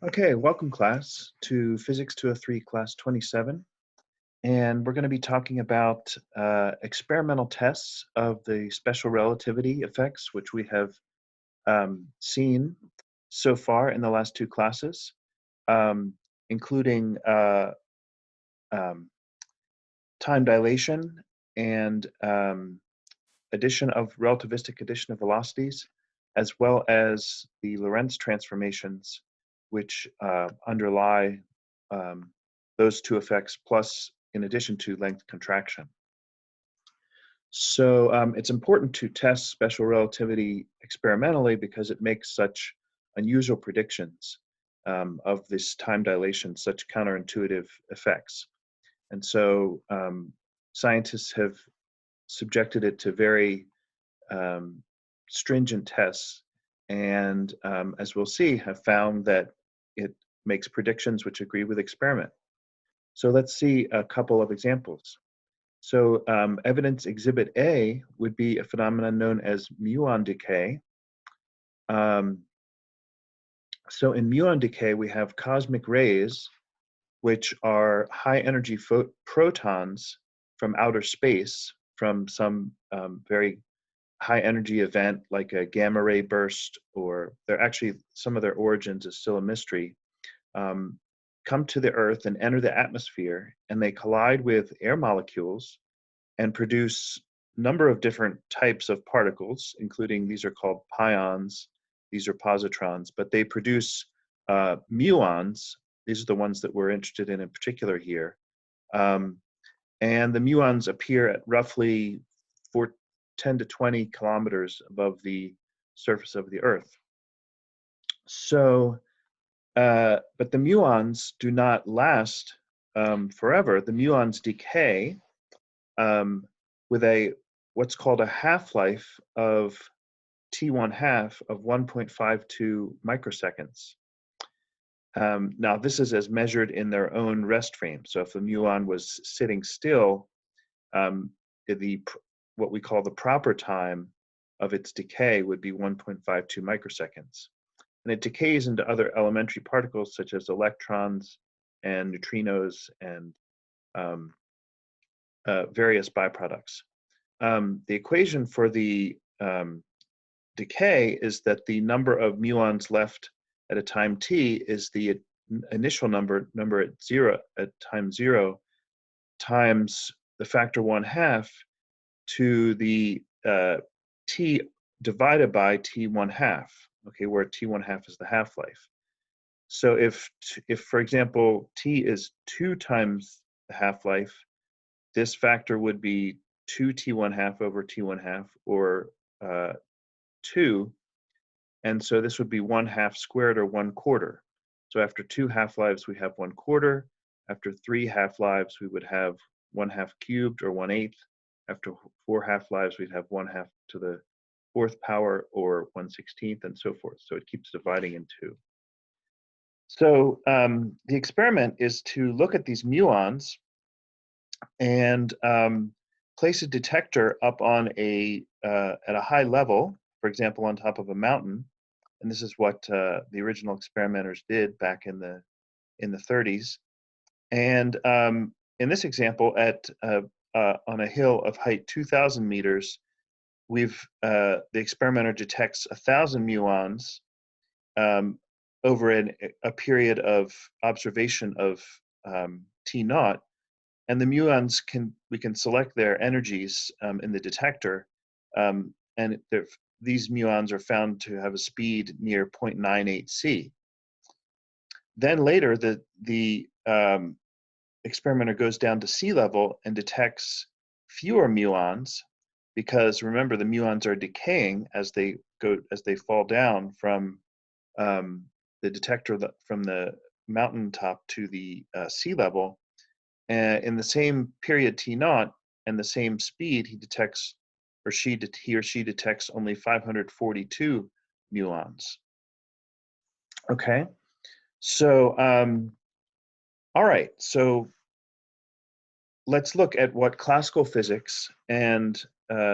Okay, welcome class to Physics 203 class 27. And we're going to be talking about experimental tests of the special relativity effects, which we have seen so far in the last two classes, um, including um, time dilation and relativistic addition of velocities, as well as the Lorentz transformations, which underlie um, those two effects, plus in addition to length contraction. So it's important to test special relativity experimentally because it makes such unusual predictions of this time dilation, such counterintuitive effects. And so scientists have subjected it to very um, stringent tests, and as we'll see, have found that it makes predictions which agree with experiment. So let's see a couple of examples. So evidence exhibit A would be a phenomenon known as muon decay. Um, so in muon decay, we have cosmic rays, which are high energy protons from outer space, from some very high energy event like a gamma ray burst, or they're actually, some of their origins is still a mystery, um, come to the Earth and enter the atmosphere, and they collide with air molecules and produce a number of different types of particles, including these are called pions, these are positrons, but they produce muons. These are the ones that we're interested in particular here. Um, and the muons appear at roughly 10 to 20 kilometers above the surface of the Earth. So, but the muons do not last forever. The muons decay um, with what's called a half-life of T1 half of 1.52 microseconds. Now, this is as measured in their own rest frame. So if the muon was sitting still, the what we call the proper time of its decay would be 1.52 microseconds. And it decays into other elementary particles such as electrons and neutrinos and various byproducts. The equation for the decay is that the number of muons left at a time t is the initial number at time 0 times the factor 1/2 to the t divided by t1/2, okay, where t1/2 is the half-life. So if for example t is 2 times the half-life, this factor would be 2t1/2 over t1/2, or 2, and so this would be 1/2 squared, or 1/4. So after 2 half-lives we have 1/4. After 3 half-lives we would have 1/2 cubed, or 1/8. After 4 half-lives we'd have 1/2 to the 4th power, or 1/16, and so forth. So it keeps dividing in 2. So the experiment is to look at these muons and place a detector up on at a high level, for example, on top of a mountain. And this is what the original experimenters did back in the 30s. And in this example, on a hill of height 2,000 meters, the experimenter detects 1,000 muons over a period of observation of T naught. And the muons we can select their energies in the detector, and these muons are found to have a speed near 0.98 c. Then later, the experimenter goes down to sea level and detects fewer muons, because remember, the muons are decaying as they fall down from the detector from the mountaintop to the sea level. In the same period t naught and the same speed, he or she detects only 542 muons. Okay, so all right, so let's look at what classical physics and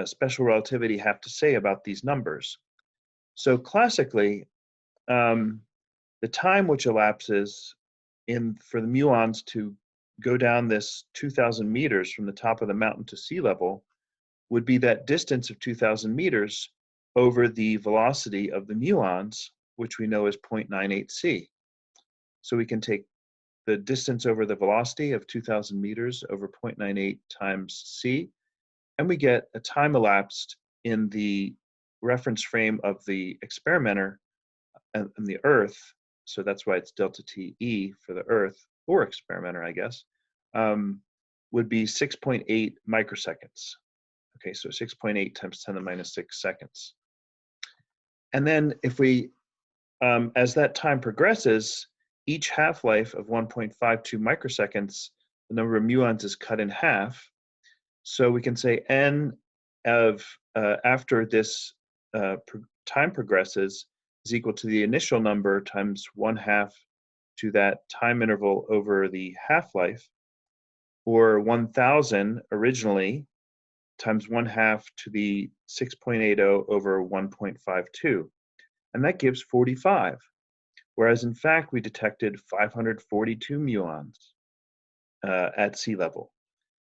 special relativity have to say about these numbers. So classically, the time which elapses for the muons to go down this 2,000 meters from the top of the mountain to sea level would be that distance of 2,000 meters over the velocity of the muons, which we know is 0.98 c. So we can take the distance over the velocity of 2,000 meters over 0.98 times c, and we get a time elapsed in the reference frame of the experimenter and the Earth. So that's why it's delta TE for the Earth, or experimenter, I guess, would be 6.8 microseconds. Okay, so 6.8 times 10 to the minus 6 seconds. And then if we, as that time progresses, each half-life of 1.52 microseconds, the number of muons is cut in half. So we can say n of, after this time progresses, is equal to the initial number times 1/2 to that time interval over the half-life, or 1,000 originally times 1/2 to the 6.80 over 1.52. And that gives 45. Whereas in fact, we detected 542 muons at sea level.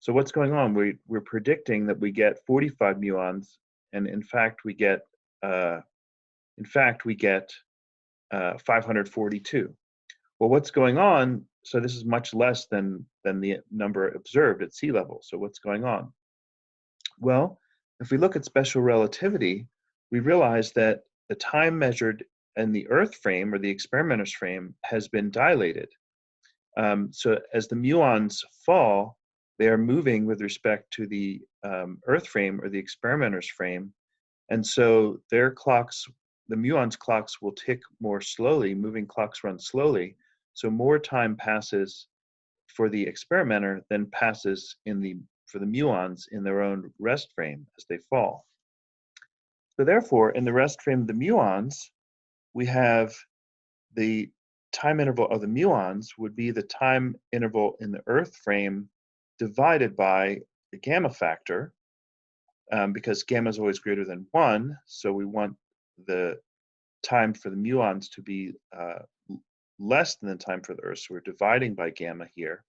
So what's going on? We're predicting that we get 45 muons, and in fact we get 542. Well, what's going on? So this is much less than the number observed at sea level. So what's going on? Well, if we look at special relativity, we realize that the time measured in the Earth frame or the experimenter's frame has been dilated. So as the muons fall, they are moving with respect to the Earth frame or the experimenter's frame. And so their clocks, the muons' clocks will tick more slowly, moving clocks run slowly. So more time passes for the experimenter than passes for the muons in their own rest frame as they fall. So therefore, in the rest frame of the muons, we have the time interval of the muons would be the time interval in the Earth frame divided by the gamma factor, because gamma is always greater than 1, so we want the time for the muons to be less than the time for the Earth, so we're dividing by gamma here.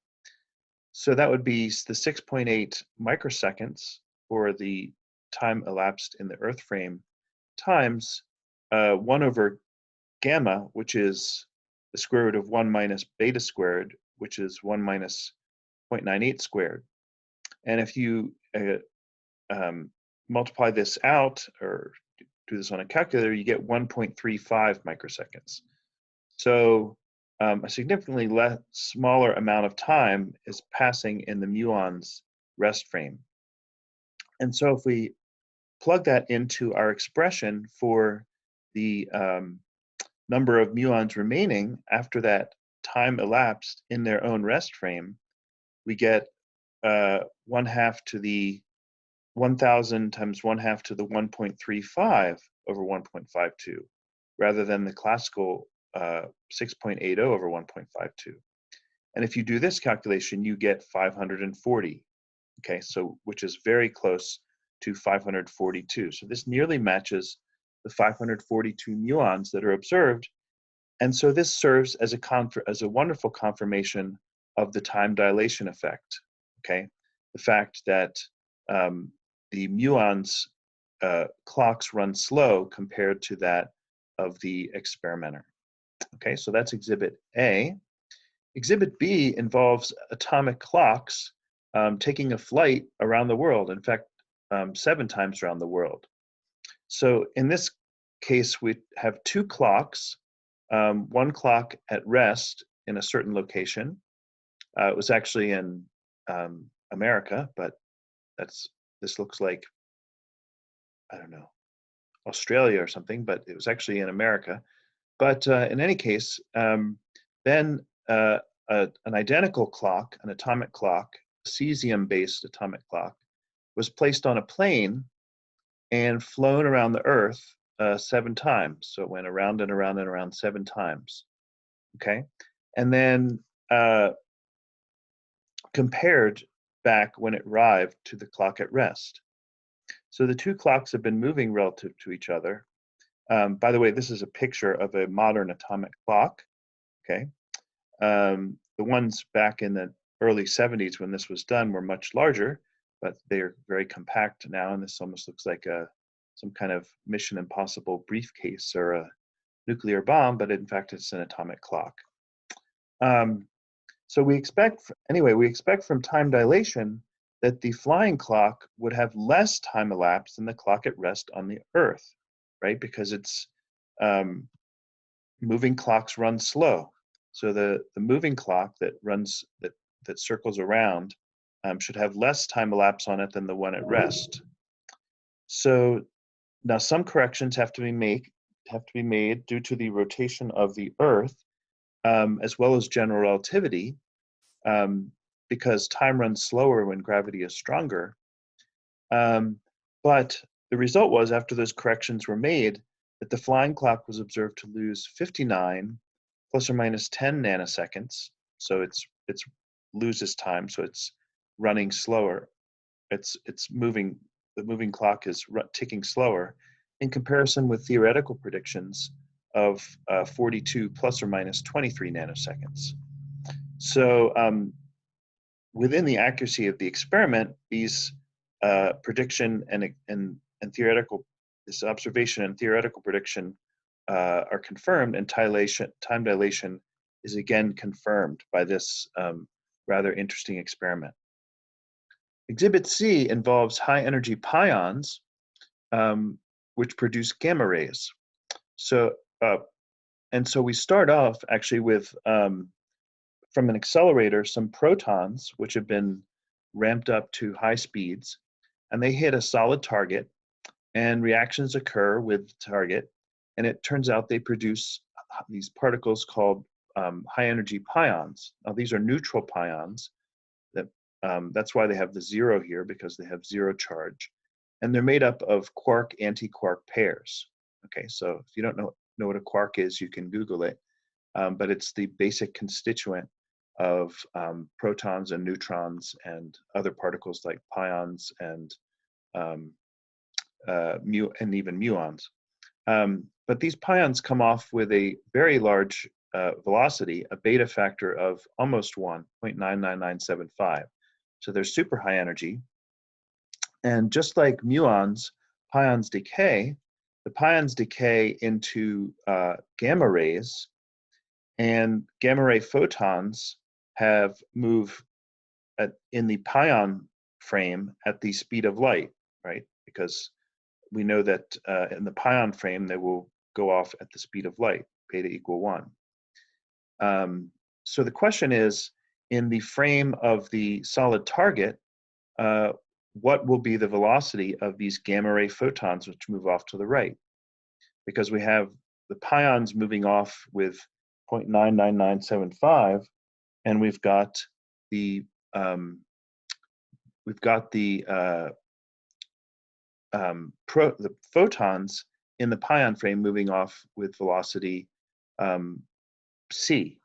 So that would be the 6.8 microseconds for the time elapsed in the Earth frame times 1 over gamma, which is the square root of 1 minus beta squared, which is 1 minus 0.98 squared. And if you multiply this out or do this on a calculator, you get 1.35 microseconds. So a significantly smaller amount of time is passing in the muons rest frame. And so if we plug that into our expression for the number of muons remaining after that time elapsed in their own rest frame, we get 1/2 to the 1,000 times 1/2 to the 1.35 over 1.52, rather than the classical 6.80 over 1.52. And if you do this calculation, you get 540. Okay, so which is very close to 542. So this nearly matches the 542 muons that are observed. And so this serves as a wonderful confirmation of the time dilation effect. Okay, the fact that the muons clocks run slow compared to that of the experimenter. Okay, so that's exhibit A. Exhibit B involves atomic clocks taking a flight around the world, in fact, 7 times around the world. So in this case, we have 2 clocks, one clock at rest in a certain location. It was actually in America, but this looks like, I don't know, Australia or something, but it was actually in America. But in any case, then an identical clock, an atomic clock, a cesium-based atomic clock, was placed on a plane and flown around the Earth 7 times. So it went around and around and around 7 times. Okay, and then compared back when it arrived to the clock at rest. So the 2 clocks have been moving relative to each other. By the way, this is a picture of a modern atomic clock. okay? The ones back in the early 70s when this was done were much larger, but they're very compact now, and this almost looks like some kind of Mission Impossible briefcase or a nuclear bomb, but in fact it's an atomic clock. So we expect from time dilation that the flying clock would have less time elapsed than the clock at rest on the Earth, right? Because it's moving clocks run slow. So the moving clock that runs that circles around should have less time elapsed on it than the one at rest. So now some corrections have to be made due to the rotation of the Earth, as well as general relativity, because time runs slower when gravity is stronger. But the result was, after those corrections were made, that the flying clock was observed to lose 59 plus or minus 10 nanoseconds. So it loses time, so it's running slower. It's moving. The moving clock is ticking slower in comparison with theoretical predictions of 42 plus or minus 23 nanoseconds. So within the accuracy of the experiment, these prediction and theoretical, this observation and theoretical prediction are confirmed, and time dilation is again confirmed by this rather interesting experiment. Exhibit C involves high-energy pions, which produce gamma rays. So, so we start off actually with, from an accelerator, some protons, which have been ramped up to high speeds, and they hit a solid target, and reactions occur with the target, and it turns out they produce these particles called high-energy pions. Now, these are neutral pions. That's why they have the 0 here, because they have 0 charge. And they're made up of quark-antiquark pairs. Okay, so if you don't know what a quark is, you can Google it. But it's the basic constituent of protons and neutrons and other particles like pions and even muons. But these pions come off with a very large velocity, a beta factor of almost 1, 0.99975. So they're super high energy. And just like muons, pions decay. The pions decay into gamma rays, and gamma ray photons move in the pion frame at the speed of light, right? Because we know that in the pion frame, they will go off at the speed of light, beta equal 1. So the question is, in the frame of the solid target, what will be the velocity of these gamma ray photons which move off to the right? Because we have the pions moving off with 0.99975, and we've got the photons in the pion frame moving off with velocity c.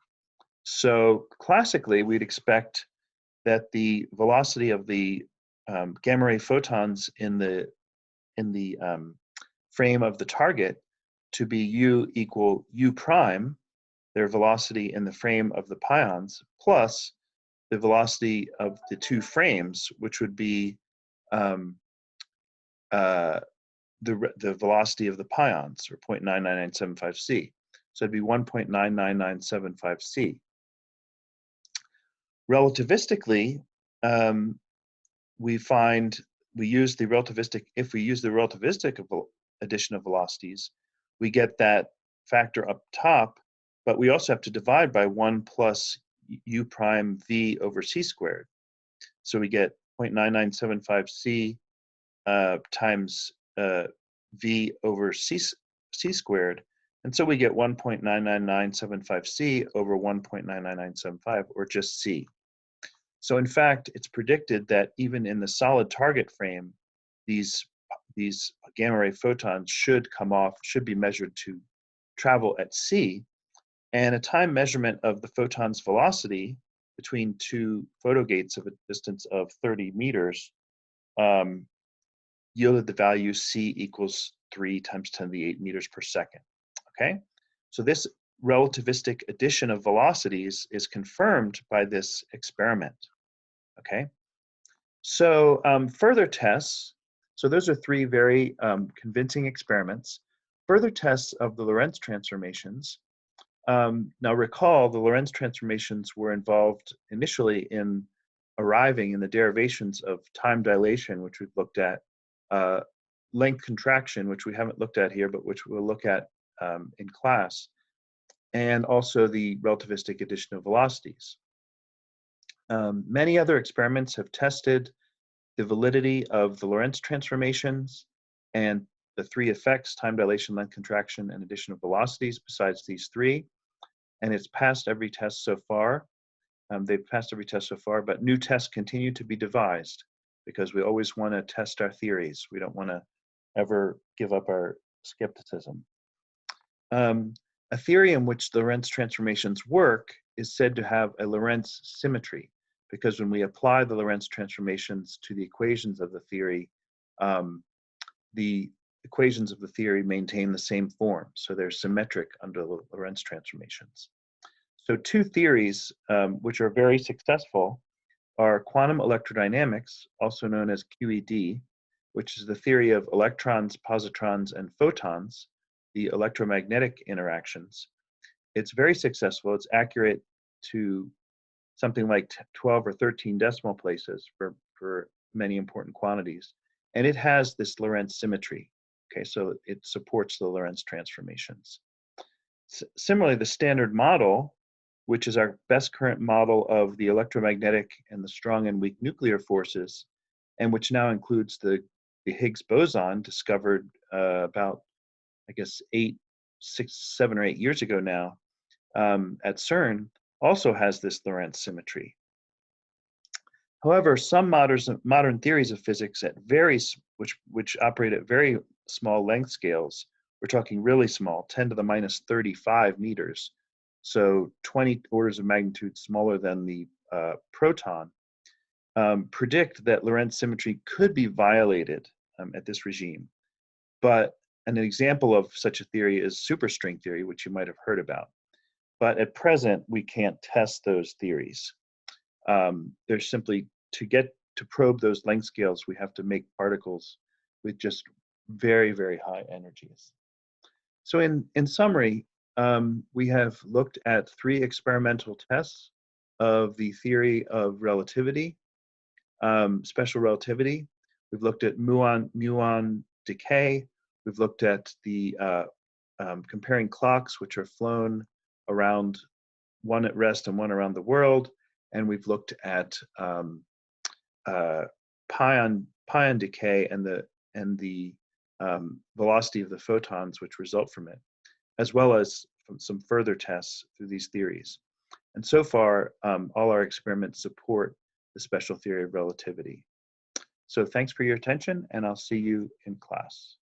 So classically, we'd expect that the velocity of the gamma ray photons in the frame of the target to be u equal u prime, their velocity in the frame of the pions, plus the velocity of the two frames, which would be the velocity of the pions, or 0.99975 c. So it'd be 1.99975 c. Relativistically, we use the relativistic, if we use the relativistic addition of velocities, we get that factor up top, but we also have to divide by 1 plus u prime v over c squared. So we get 0.9975 c times v over c squared. And so we get 1.99975 c over 1.99975, or just c. So in fact, it's predicted that even in the solid target frame, these gamma ray photons should be measured to travel at c, and a time measurement of the photon's velocity between two photogates of a distance of 30 meters yielded the value c equals 3 times 10 to the 8 meters per second. Okay, so this relativistic addition of velocities is confirmed by this experiment, okay? So further tests, so those are three very convincing experiments. Further tests of the Lorentz transformations. Now recall, the Lorentz transformations were involved initially in arriving in the derivations of time dilation, which we've looked at, length contraction, which we haven't looked at here, but which we'll look at in class, and also the relativistic addition of velocities. Many other experiments have tested the validity of the Lorentz transformations and the three effects, time dilation, length contraction, and addition of velocities besides these three. And it's passed every test so far. They've passed every test so far, but new tests continue to be devised because we always want to test our theories. We don't want to ever give up our skepticism. A theory in which the Lorentz transformations work is said to have a Lorentz symmetry, because when we apply the Lorentz transformations to the equations of the theory maintain the same form, so they're symmetric under the Lorentz transformations. So two theories which are very successful are quantum electrodynamics, also known as QED, which is the theory of electrons, positrons, and photons, the electromagnetic interactions. It's very successful. It's accurate to something like 12 or 13 decimal places for many important quantities. And it has this Lorentz symmetry. Okay, so it supports the Lorentz transformations. Similarly, the Standard Model, which is our best current model of the electromagnetic and the strong and weak nuclear forces, and which now includes the Higgs boson, discovered about, I guess, 7 or 8 years ago now at CERN, also has this Lorentz symmetry. However, some modern theories of physics which operate at very small length scales, we're talking really small, 10 to the minus 35 meters, so 20 orders of magnitude smaller than the proton, predict that Lorentz symmetry could be violated at this regime. But an example of such a theory is superstring theory, which you might have heard about. But at present, we can't test those theories. There's simply, to probe those length scales, we have to make particles with just very, very high energies. So in summary, we have looked at 3 experimental tests of the theory of relativity, special relativity. We've looked at muon decay. We've looked at the comparing clocks, which are flown around, one at rest and one around the world. And we've looked at pion decay and the velocity of the photons which result from it, as well as from some further tests through these theories. And so far, all our experiments support the special theory of relativity. So thanks for your attention, and I'll see you in class.